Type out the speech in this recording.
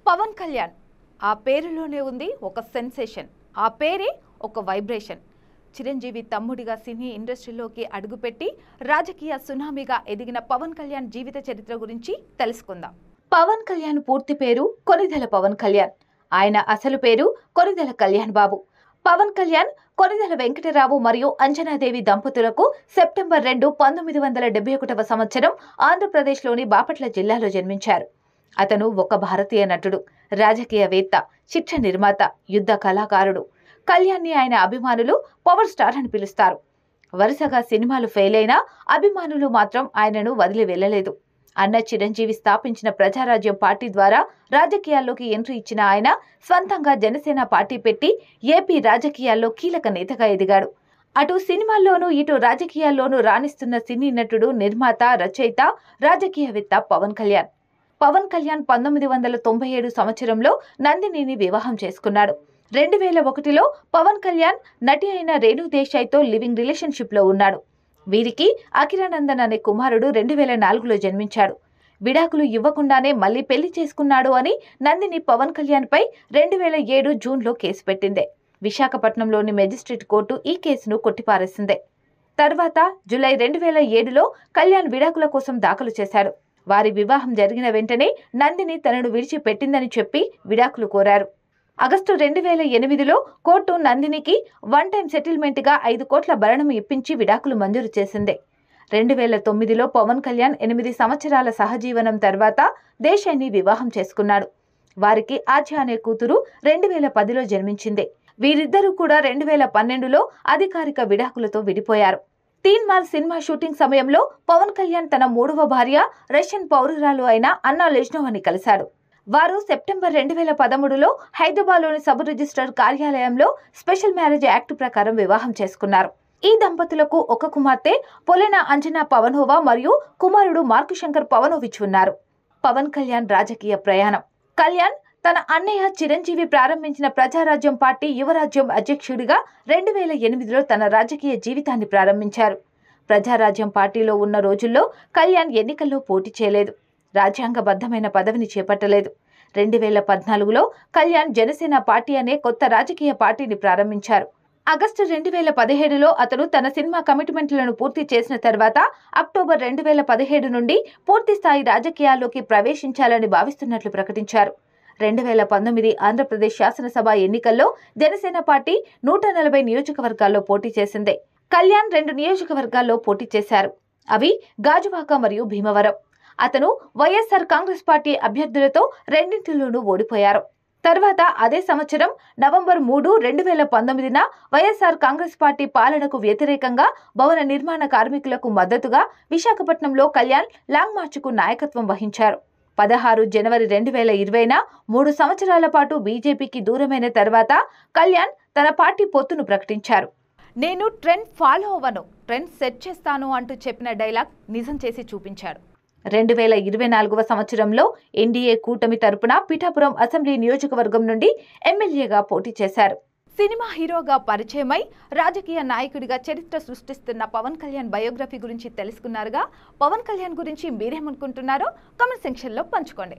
పవన్ కళ్యాణ్ ఆ పేరులోనే ఉంది ఒక సెన్సేషన్. ఆ పేరే ఒక వైబ్రేషన్. చిరంజీవి తమ్ముడిగా సినీ ఇండస్ట్రీలోకి అడుగుపెట్టి రాజకీయ సునామీగా ఎదిగిన పవన్ కళ్యాణ్ జీవిత చరిత్ర గురించి తెలుసుకుందాం. పవన్ కళ్యాణ్ పూర్తి పేరు కొనిదెల పవన్ కళ్యాణ్. ఆయన అసలు పేరు కొనిదెల కళ్యాణ్ బాబు. పవన్ కళ్యాణ్ కొనిదెల వెంకటరావు మరియు అంజనాదేవి దంపతులకు సెప్టెంబర్ 2, 1971వ సంవత్సరం ఆంధ్రప్రదేశ్లోని బాపట్ల జిల్లాలో జన్మించారు. అతను ఒక భారతీయ నటుడు, రాజకీయవేత్త, చిత్ర నిర్మాత, యుద్ధ కళాకారుడు. కళ్యాణ్ని ఆయన అభిమానులు పవర్ స్టార్ అని పిలుస్తారు. వరుసగా సినిమాలు ఫెయిల్ అయినా అభిమానులు మాత్రం ఆయనను వదిలి వెళ్లలేదు. అన్న చిరంజీవి స్థాపించిన ప్రజారాజ్యం పార్టీ ద్వారా రాజకీయాల్లోకి ఎంట్రీ ఇచ్చిన ఆయన స్వంతంగా జనసేన పార్టీ పెట్టి ఏపీ రాజకీయాల్లో కీలక నేతగా ఎదిగాడు. అటు సినిమాల్లోనూ ఇటు రాజకీయాల్లోనూ రాణిస్తున్న సినీ నటుడు, నిర్మాత, రచయిత, రాజకీయవేత్త పవన్ కళ్యాణ్. పవన్ కళ్యాణ్ 1997 సంవత్సరంలో నందినిని వివాహం చేసుకున్నాడు. 2001లో పవన్ కళ్యాణ్ నటి అయిన రేణు దేశాయ్తో లివింగ్ రిలేషన్షిప్ లో ఉన్నాడు. వీరికి అఖిరానందన్ అనే కుమారుడు 2004లో జన్మించాడు. విడాకులు ఇవ్వకుండానే మళ్లీ పెళ్లి చేసుకున్నాడు అని నందిని పవన్ కళ్యాణ్ పై 2007 జూన్లో కేసు పెట్టిందే. విశాఖపట్నంలోని మెజిస్ట్రేట్ కోర్టు ఈ కేసును కొట్టిపారేసిందే. తర్వాత జూలై 2007లో కళ్యాణ్ విడాకుల కోసం దాఖలు చేశాడు. వారి వివాహం జరిగిన వెంటనే నందిని తనను విడిచిపెట్టిందని చెప్పి విడాకులు కోరారు. ఆగస్టు 2008లో కోర్టు నందినికి వన్ టైం సెటిల్మెంట్ గా 5 కోట్ల భరణం ఇప్పించి విడాకులు మంజూరు చేసింది. 2009లో పవన్ కళ్యాణ్ 8 సంవత్సరాల సహజీవనం తర్వాత దేశాన్ని వివాహం చేసుకున్నాడు. వారికి ఆద్య అనే కూతురు 2010లో జన్మించింది. వీరిద్దరూ కూడా 2012లో అధికారిక విడాకులతో విడిపోయారు. తీన్ మాల్ సినిమా షూటింగ్ సమయంలో పవన్ కళ్యాణ్ తన 3వ భార్య రష్యన్ పౌరురాలు అయిన అన్నా లెజ్నోవాని కలిశాడు. వారు సెప్టెంబర్ 2013లో హైదరాబాద్లోని సబ్ రిజిస్ట్రార్ కార్యాలయంలో స్పెషల్ మ్యారేజ్ యాక్ట్ ప్రకారం వివాహం చేసుకున్నారు. ఈ దంపతులకు ఒక కుమార్తె పొలెనా అంజనా పవనోవా మరియు కుమారుడు మార్కు శంకర్ పవనోవిచ్ ఉన్నారు. పవన్ కళ్యాణ్ రాజకీయ ప్రయాణం. కళ్యాణ్ తన అన్నయ్య చిరంజీవి ప్రారంభించిన ప్రజారాజ్యం పార్టీ యువరాజ్యం అధ్యక్షుడిగా 2008లో తన రాజకీయ జీవితాన్ని ప్రారంభించారు. ప్రజారాజ్యం పార్టీలో ఉన్న రోజుల్లో కళ్యాణ్ ఎన్నికల్లో పోటీ చేయలేదు. రాజ్యాంగబద్ధమైన పదవిని చేపట్టలేదు. 2014లో కళ్యాణ్ జనసేన పార్టీ అనే కొత్త రాజకీయ పార్టీని ప్రారంభించారు. ఆగస్టు 2017లో అతను తన సినిమా కమిట్మెంట్లను పూర్తి చేసిన తర్వాత అక్టోబర్ 2017 నుండి పూర్తిస్థాయి రాజకీయాల్లోకి ప్రవేశించాలని భావిస్తున్నట్లు ప్రకటించారు. 2019 ఆంధ్రప్రదేశ్ శాసనసభ ఎన్నికల్లో జనసేన పార్టీ 140 నియోజకవర్గాల్లో పోటీ చేసింది. కళ్యాణ్ 2 నియోజకవర్గాల్లో పోటీ చేశారు. అవి గాజువాక మరియు భీమవరం. అతను వైఎస్ఆర్ కాంగ్రెస్ పార్టీ అభ్యర్థులతో రెండింటిలోనూ ఓడిపోయారు. తర్వాత అదే సంవత్సరం నవంబర్ 3, 2019న వైఎస్ఆర్ కాంగ్రెస్ పార్టీ పాలనకు వ్యతిరేకంగా భవన నిర్మాణ కార్మికులకు మద్దతుగా విశాఖపట్నంలో కళ్యాణ్ లాంగ్ మార్చ్కు నాయకత్వం వహించారు. 16 జనవరి 2020న 3 సంవత్సరాల పాటు బీజేపీకి దూరమైన తర్వాత కళ్యాణ్ తన పార్టీ పొత్తును ప్రకటించారు. నేను ట్రెండ్ ఫాలో అవ్వను, ట్రెండ్ సెట్ చేస్తాను అంటూ చెప్పిన డైలాగ్ నిజం చేసి చూపించాడు. 2024వ సంవత్సరంలో ఎన్డీఏ కూటమి తరపున పిఠాపురం అసెంబ్లీ నియోజకవర్గం నుండి ఎమ్మెల్యేగా పోటీ చేశారు. సినిమా హీరోగా పరిచయమై రాజకీయ నాయకుడిగా చరిత్ర సృష్టిస్తున్న పవన్ కళ్యాణ్ బయోగ్రఫీ గురించి తెలుసుకున్నారుగా. పవన్ కళ్యాణ్ గురించి మీరేమనుకుంటున్నారో కామెంట్ సెక్షన్లో పంచుకోండి.